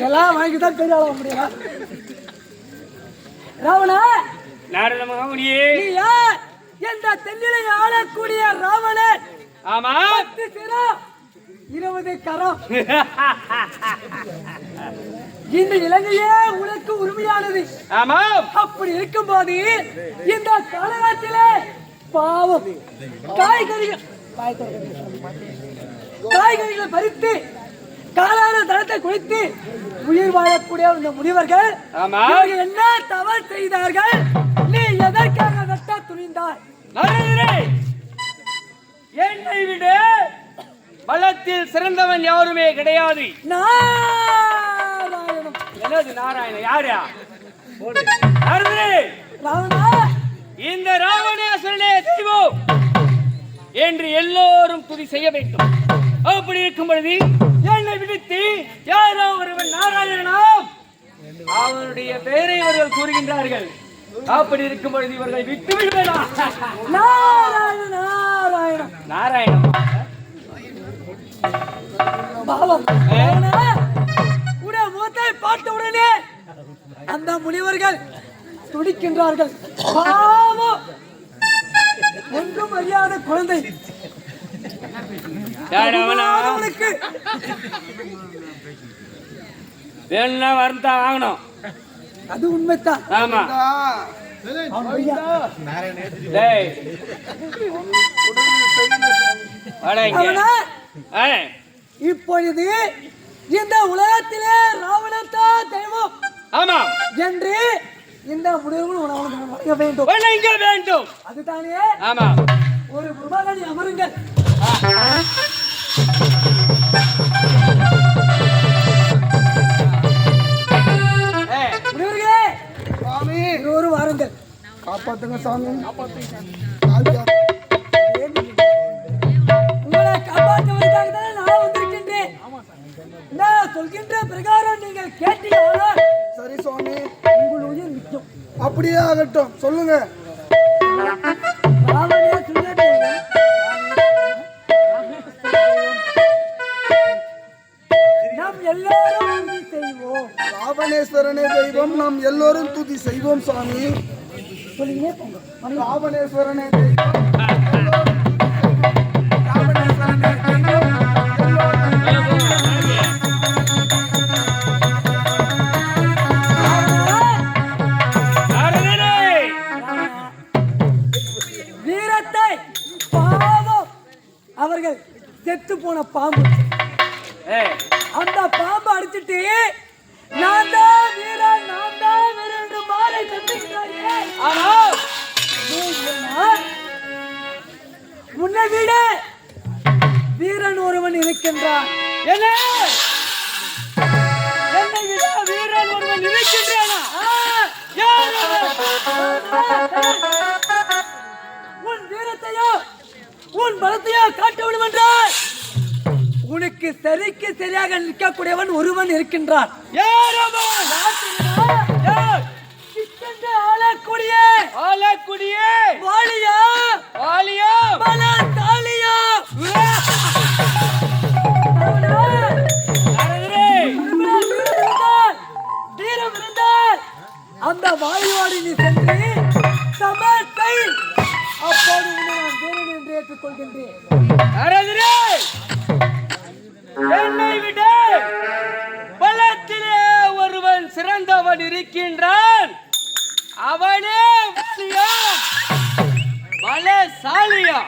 எல்லாம் வாங்கிதான் பெரிய ஆள முடியல. ராவணா நாரத மகாமுனியே, நீ யார்? எந்த தென்னிலை ஆளக்கூடிய ராவணன். ஆமா, 10 சிரம் 20 கரம். இந்த இலங்கையே உனக்கு உரிமையானது. ஆமா, அப்படி இருக்கும்போது இந்த காலகட்டத்திலே பாவம் காய்கறிகளை பறித்து காலான தளத்தை குளித்து உயிர் வாழக்கூடிய இந்த முனிவர்கள் என்ன தவறு செய்தார்கள்? நீ எதற்காக வெட்ட துணிந்தாய்? என்னை விட பலத்தில் சிறந்தவன் யாருமே கிடையாது. நாராயணம். என்னது நாராயணன்? யாரா? இந்த ராவணேஸ்வரனே தெய்வம் என்று எல்லோரும் துதி செய்ய வேண்டும். அப்படி இருக்கும் பொழுது என்னை விடுத்து யாரோ ஒருவன் நாராயணனாம் அவருடைய பெயரை இவர்கள் கூறுகின்றார்கள். அப்படி இருக்கும் பொழுது இவர்களை விட்டு விடுவேனா? நாராயணன் நாராயணன் நாராயணன் பாவம். உடைய முகத்தை பார்த்த உடனே அந்த முனிவர்கள் துடிக்கின்றார்கள். பாவம், ஒன்றும் அறியாத குழந்தை. வேணும்னா வரந்தா வாங்கணும். அது உண்மைதான். ஆமா, இப்பொழுது இந்த உலகத்திலே ராவணத்தான் தெய்வம். ஆமா என்று இந்த முடிவுகள் வழங்க வேண்டும். வழங்க வேண்டும். அதுதானே? ஆமா. ஒரு பிரபாகரி அமருங்கள். முனிவர்களே, சாமி ஒரு வாருங்கள். காப்பாத்துங்க சாமி, உங்களை காப்பாற்றுவதற்காக தான் நான் வந்திருக்கின்றேன். நான் சொல்கின்ற பிரகாரம் நீங்கள் கேட்டீங்களா? சரி சுவாமி, உங்கள் உயிர் நிற்கும். அப்படியே ஆகட்டும், சொல்லுங்க. நாம் எல்லாரும் துதி செய்வோம். ராவணேஸ்வரனே தெய்வம், நாம் எல்லோரும் துதி செய்வோம் சாமி. சொல்லுங்க. ராவணேஸ்வரனே தெய்வம், ராவணேஸ்வரனே தெய்வம். வீரத்தை பாவம் அவர்கள் செத்து போன பாம்பு, அந்த பாம்பு அடிச்சுட்டு நான் தான் வீரன், நான் தான் வீரன் என்று மாலை தந்துகிறாரே. முன்னை விட வீரன் ஒருவன் இருக்கின்றான். என்னை விட வீரன் ஒருவன் இருக்கின்றானா? உன் வீரத்தையோ உன் பலத்தையோ காட்ட வேண்டும் என்றால் உனக்கு சரிக்கு சரியாக நிற்கக்கூடியவன் ஒருவன் இருக்கின்றான். ஆளக்கூடிய வாலியா வாலியா பலசாலியா வீரம் இருந்தால் அந்த வாலியோடு நீ சென்று சமத்தை, அப்போது நான் வீரன் என்று ஏற்றுக்கொள்கின்றேன். என்னை விட பலத்திலே ஒருவன் சிறந்தவன் இருக்கின்றான். அவனே பலசாலியா.